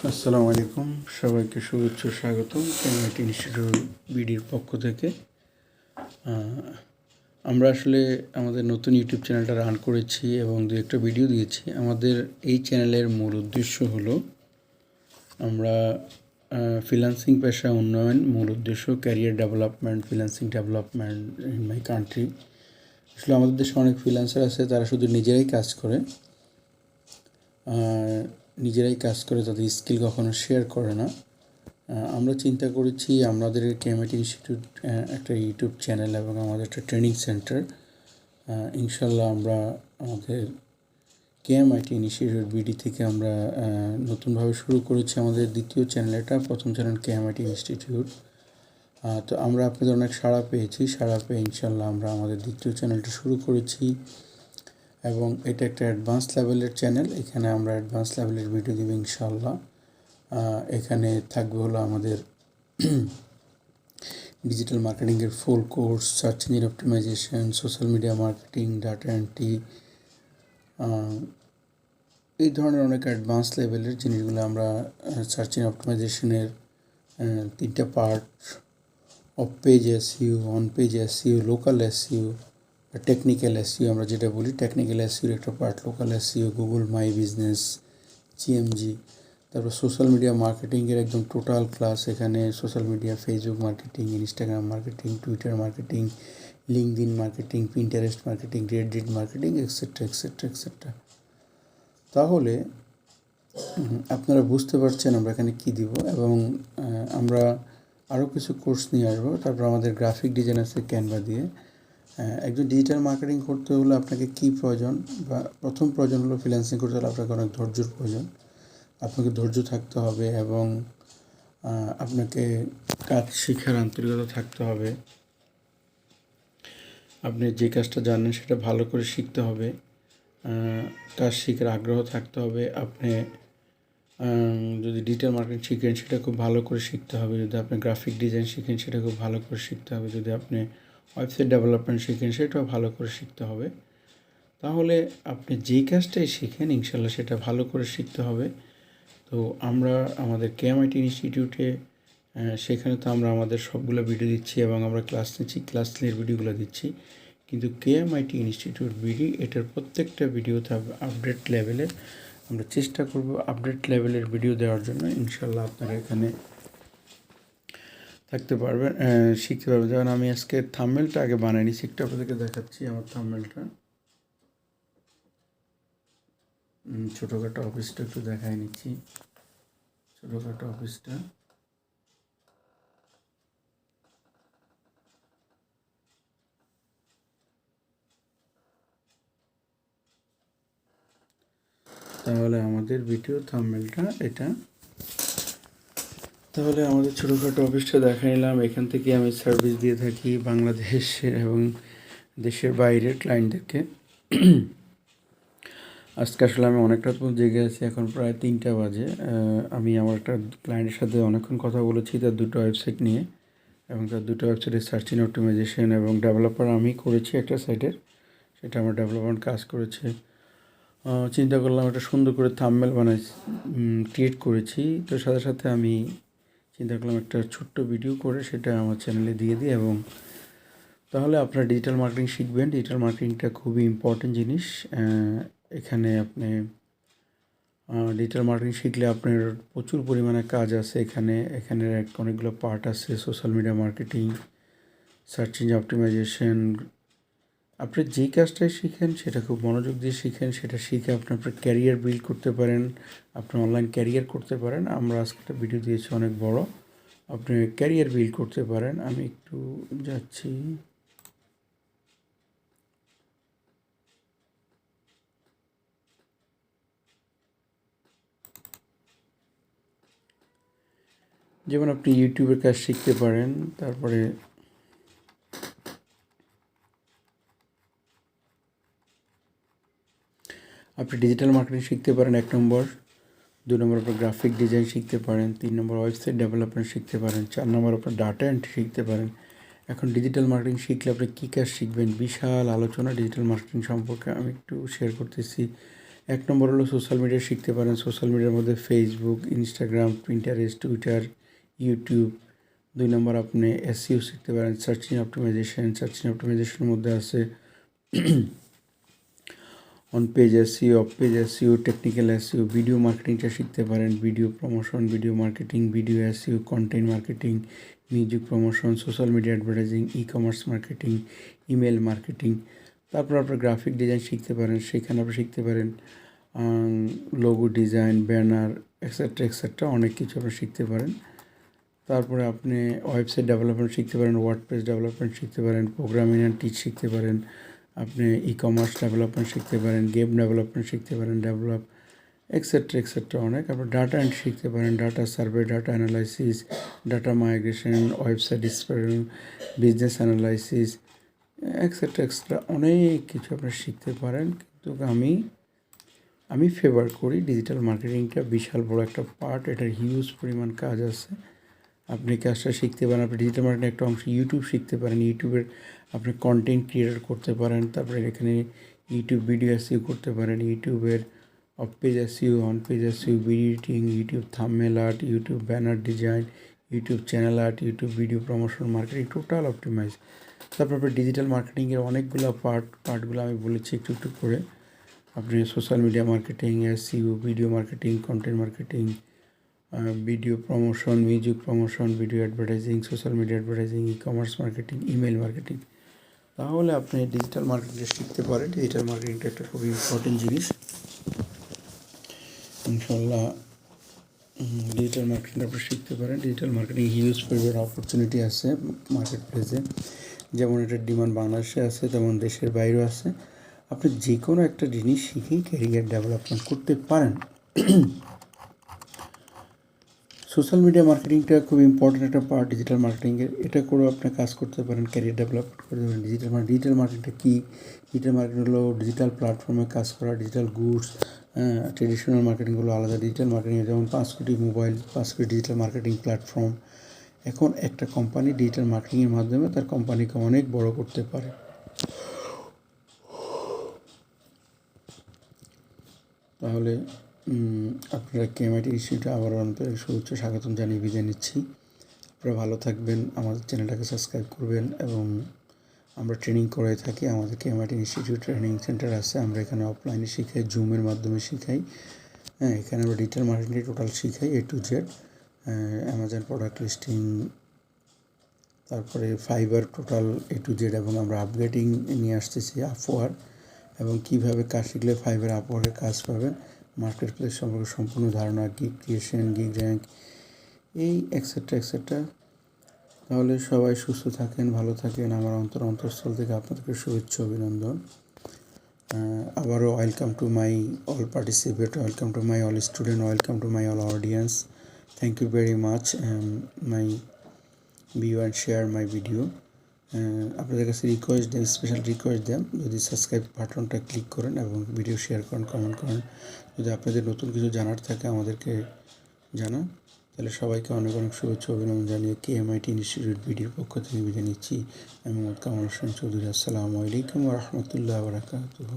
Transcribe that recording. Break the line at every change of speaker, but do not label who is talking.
আসসালামু আলাইকুম, সবাইকে শুভেচ্ছা স্বাগতম এমআইট ইনস্টিটিউট বিডির পক্ষ থেকে। আমরা আসলে আমাদের নতুন ইউটিউব চ্যানেলটা রান করেছি এবং দু একটা ভিডিও দিয়েছি। আমাদের এই চ্যানেলের মূল উদ্দেশ্য হলো আমরা ফ্রিল্যান্সিং পেশা উন্নয়ন, মূল উদ্দেশ্য career development, freelancing development in my country. আসলে আমাদের দেশে অনেক ফ্রিল্যান্সার আছে, তারা শুধু নিজেরাই কাজ করে, তাদের স্কিল কখনো শেয়ার করে না। আমরা চিন্তা করেছি আমাদের এমআইট ইনস্টিটিউট একটা ইউটিউব চ্যানেল এবং আমাদের একটা ট্রেনিং সেন্টার, ইনশাল্লাহ আমরা আমাদের এমআইট ইনস্টিটিউট বিডি থেকে আমরা নতুনভাবে শুরু করেছি আমাদের দ্বিতীয় চ্যানেল। এটা প্রথম চ্যানেল এমআইট ইনস্টিটিউট। তো আমরা আপনাদের অনেক সাড়া পেয়ে ইনশাল্লাহ আমরা আমাদের দ্বিতীয় চ্যানেলটা শুরু করেছি এবং এটা একটা অ্যাডভান্স লেভেলের চ্যানেল। এখানে আমরা অ্যাডভান্স লেভেলের ভিডিও দিব ইনশাল্লাহ। এখানে থাকবে হলো আমাদের ডিজিটাল মার্কেটিংয়ের full course, search engine optimisation, social media marketing, data entry, এই ধরনের অনেক অ্যাডভান্স লেভেলের জিনিসগুলো আমরা সার্চ ইঞ্জিন অপটিমাইজেশনের 3টা part, of page SEO, on page SEO, local SEO, technical SEO আমরা যেটা বলি। টেকনিক্যাল এসইওর একটা part local SEO, Google my business, GMG. তারপর সোশ্যাল মিডিয়া মার্কেটিংয়ের একদম টোটাল ক্লাস। এখানে social media, Facebook marketing, Instagram marketing, Twitter marketing, LinkedIn marketing, Pinterest marketing, Reddit marketing, etcetera etcetera etcetera. তাহলে আপনারা বুঝতে পারছেন আমরা এখানে কী দিব এবং আমরা আরও কিছু কোর্স নিয়ে আসবো। তারপর আমাদের গ্রাফিক ডিজাইন আছে ক্যানভা দিয়ে। একজন ডিজিটাল মার্কেটিং করতে হলে আপনাকে কী প্রয়োজন, বা প্রথম প্রয়োজন হলো ফ্রিল্যান্সিং করতে হলে আপনাকে অনেক ধৈর্যের প্রয়োজন। আপনাকে ধৈর্য থাকতে হবে এবং আপনাকে কাজ শেখার আন্তরিকতা থাকতে হবে। আপনি যে কাজটা জানেন সেটা ভালো করে শিখতে হবে, কাজ শেখার আগ্রহ থাকতে হবে। আপনি যদি ডিজিটাল মার্কেটিং শিখেন সেটা খুব ভালো করে শিখতে হবে। যদি আপনি গ্রাফিক ডিজাইন শিখেন সেটা খুব ভালো করে শিখতে হবে। যদি আপনি ওয়েবসাইট ডেভেলপমেন্ট শিখেন সেটাও ভালো করে শিখতে হবে। তাহলে আপনি যেই কাজটাই শিখেন ইনশাল্লাহ সেটা ভালো করে শিখতে হবে। তো আমরা আমাদের এমআইট ইনস্টিটিউটে সেখানে তো আমরা আমাদের সবগুলো ভিডিও দিচ্ছি এবং আমরা ক্লাস নিয়ে ভিডিওগুলো দিচ্ছি। কিন্তু এমআইট ইনস্টিটিউট বিডি এটার প্রত্যেকটা ভিডিওতে আপডেট লেভেলের আমরা চেষ্টা করব আপডেট লেভেলের ভিডিও দেওয়ার জন্য। ইনশাল্লাহ আপনারা এখানে থাকতে পারবেন, শিখতে পারবেন। যেমন আমি আজকে থাম্বনেলটা আগে বানিয়ে নিচ্ছি, একটু আপনাদেরকে দেখাচ্ছি আমার থাম্বনেলটা। ছোটোখাটো অফিসটা একটু দেখাই নিচ্ছি, ছোটোখাটো অফিসটা। তাহলে আমাদের ভিডিও থাম্বনেলটা এটা। তাহলে আমাদের ছোটোখাটো অফিসটা দেখা নিলাম। এখান থেকে আমি সার্ভিস দিয়ে থাকি বাংলাদেশের এবং দেশের বাইরের ক্লায়েন্টদেরকে। আজকে আসলে আমি অনেক রাত পর্যন্ত জেগে আছি, এখন প্রায় 3টা বাজে। আমি আমার একটা ক্লায়েন্টের সাথে অনেকক্ষণ কথা বলেছি তার 2টো ওয়েবসাইট নিয়ে, এবং তার 2টো ওয়েবসাইটের সার্চ ইঞ্জিন অপটিমাইজেশন এবং ডেভেলপার আমি করেছি একটা সাইটের, সেটা আমার ডেভেলপমেন্ট কাজ করেছে। চিন্তা করলাম একটা সুন্দর করে থাম্বনেল ক্রিয়েট করেছি। তো সাথে সাথে আমি চিন্তা করলাম একটা ছোট্ট ভিডিও করে সেটা আমার চ্যানেলে দিয়ে দিই। এবং তাহলে আপনারা ডিজিটাল মার্কেটিং শিখবেন। ডিজিটাল মার্কেটিংটা খুবই ইম্পর্টেন্ট জিনিস। এখানে আপনি ডিজিটাল মার্কেটিং শিখলে আপনার প্রচুর পরিমাণে কাজ আছে। এখানে অনেকগুলো পার্ট আছে, social media marketing, search engine optimisation. আপনি যেই কাজটাই শিখেন সেটা খুব মনোযোগ দিয়ে শিখেন, সেটা শিখে আপনি আপনার ক্যারিয়ার বিল্ড করতে পারেন, আপনি অনলাইন ক্যারিয়ার করতে পারেন। আমরা আজকে একটা ভিডিও দিয়েছি অনেক বড়, আপনি ক্যারিয়ার বিল্ড করতে পারেন। আমি একটু যাচ্ছি। যেমন আপনি ইউটিউবের কাজ শিখতে পারেন, তারপরে আপনি ডিজিটাল মার্কেটিং শিখতে পারেন 1 নম্বর। 2 নম্বর আপনার গ্রাফিক ডিজাইন শিখতে পারেন। 3 নম্বর ওয়েবসাইট ডেভেলপমেন্ট শিখতে পারেন। 4 নম্বর আপনার ডাটা এন্ট্রি শিখতে পারেন। এখন ডিজিটাল মার্কেটিং শিখলে আপনি কী কাজ শিখবেন, বিশাল আলোচনা ডিজিটাল মার্কেটিং সম্পর্কে আমি একটু শেয়ার করতেছি। 1 নম্বর হলো সোশ্যাল মিডিয়া শিখতে পারেন। সোশ্যাল মিডিয়ার মধ্যে Facebook, Instagram, Pinterest, Twitter, YouTube. 2 number আপনি এসইও শিখতে পারেন, search engine optimization. Search engine অপটিমাইজেশনের মধ্যে আছে on page SEO, off page SEO, technical SEO. Video মার্কেটিংটা শিখতে পারেন, video promotion, video marketing, video SEO, content marketing, music promotion, social media advertising, e commerce marketing, email marketing. তারপর আপনার graphic design শিখতে পারেন, সেখানে আপনি শিখতে পারেন লোগো ডিজাইন, ব্যানার, এক্সেট্রা অনেক কিছু আপনি শিখতে পারেন। তারপরে আপনি ওয়েবসাইট ডেভেলপমেন্ট শিখতে পারেন, ওয়ার্ডপ্রেস ডেভেলপমেন্ট শিখতে পারেন, প্রোগ্রামিং অ্যান্ড টিচ শিখতে পারেন, আপনি ই কমার্স ডেভেলপমেন্ট শিখতে পারেন, গেম ডেভেলপমেন্ট শিখতে পারেন, এক্সেট্রা অনেক। আপনার ডাটা এন্ট্রি শিখতে পারেন, data survey, data analysis, data migration, website business analysis, etcetera অনেক কিছু আপনি শিখতে পারেন। কিন্তু আমি ফেভার করি ডিজিটাল মার্কেটিংটা বিশাল বড় একটা পার্ট, এটার হিউজ পরিমাণ কাজ আছে। আপনি কাজটা শিখতে পারেন। আপনি ডিজিটাল মার্কেটিং একটা অংশ ইউটিউব শিখতে পারেন, ইউটিউবের আপনি কন্টেন্ট ক্রিয়েটর করতে পারেন। তারপরে এখানে ইউটিউব ভিডিও এসইও করতে পারেন, ইউটিউবের off page SEO, on page SEO, video editing, YouTube thumbnail art, YouTube banner design, YouTube channel art, YouTube video promotion, marketing total optimise. তারপর আপনি ডিজিটাল মার্কেটিংয়ের অনেকগুলো পার্টগুলো আমি বলেছি একটু করে। আপনি social media marketing, SEO, video marketing, content marketing, video promotion, music promotion, video advertising, social media advertising, e commerce marketing, email marketing. তাহলে আপনি ডিজিটাল মার্কেটিংটা শিখতে পারেন। ডিজিটাল মার্কেটিংটা একটা খুবই ইম্পর্টেন্ট জিনিস। ইনশাল্লাহ ডিজিটাল মার্কেটিংটা আপনি শিখতে পারেন। ডিজিটাল মার্কেটিং হিউজ পরিমাণ অপরচুনিটি আছে মার্কেট প্লেসে। যেমন এটার ডিমান্ড বাংলাদেশে আছে, তেমন দেশের বাইরেও আছে। আপনি যে কোনো একটা জিনিস শিখেই ক্যারিয়ার ডেভেলপমেন্ট করতে পারেন। সোশ্যাল মিডিয়া মার্কেটিংটা খুব ইম্পর্টেন্ট একটা পার্ট ডিজিটাল মার্কেটিংয়ের। এটা করেও আপনি কাজ করতে পারেন, ক্যারিয়ার ডেভেলপমেন্ট করতে পারেন। ডিজিটাল মার্কেটিংটা কী? ডিজিটাল মার্কেটিং হলো ডিজিটাল প্ল্যাটফর্মে কাজ করা, ডিজিটাল গুডস। ট্রেডিশনাল মার্কেটিংগুলো আলাদা। ডিজিটাল মার্কেটিং যেমন 5 কোটি মোবাইল, 5 কোটি ডিজিটাল মার্কেটিং প্ল্যাটফর্ম। এখন একটা কোম্পানি ডিজিটাল মার্কেটিংয়ের মাধ্যমে তার কোম্পানিকে অনেক বড় করতে পারে। তাহলে আপনারা কেএমআইটি ইনস্টিটিউটে আবারও আন্তরিক শুভেচ্ছা স্বাগতম জানিয়ে বিদায় নিচ্ছি। আপনারা ভালো থাকবেন, আমাদের চ্যানেলটাকে সাবস্ক্রাইব করবেন। এবং আমরা ট্রেনিং করে থাকি, আমাদের কেএমআইটি ইনস্টিটিউট ট্রেনিং সেন্টার আছে। আমরা এখানে অফলাইনে শিখাই, জুমের মাধ্যমে শিখাই। এখানে আমরা ডিজিটাল মার্কেটিং টোটাল শিখাই A to Z। Amazon product listing, তারপরে Fiverr total A to Z। এবং আমরা আপগ্রেডিং নিয়ে আসতেছি আপওয়ার্ক, এবং কীভাবে কাজ শিখলে ফাইবার আপওয়ার্কের কাজ পাবেন, মার্কেট প্লেস সম্পর্কে সম্পূর্ণ ধারণা, গিগ ক্রিয়েশন, গিগ র্যাঙ্ক, এই এক্সেট্রা। তাহলে সবাই সুস্থ থাকেন, ভালো থাকেন। আমার অন্তঃস্থল থেকে আপনাদেরকে শুভেচ্ছা, অভিনন্দন। আবারও welcome to my all participate, welcome to my all student, welcome to my all audience. Thank you very much my view and share my video. আপনাদের কাছে স্পেশাল রিকোয়েস্ট দেন, যদি সাবস্ক্রাইব বাটনটা ক্লিক করেন এবং ভিডিও শেয়ার করেন, comment করেন। যদি আপনাদের নতুন কিছু জানার থাকে আমাদেরকে জানান। তাহলে সবাইকে অনেক শুভেচ্ছা, অভিনন্দন জানিয়ে কেএমআইটি ইনস্টিটিউট বিডির পক্ষ থেকে বিদায় নিচ্ছি। আমি মোহাম্মদ কামাল হোসেন চৌধুরী। আসসালামু আলাইকুম ওয়া রাহমাতুল্লাহি ওয়া বারাকাতুহু।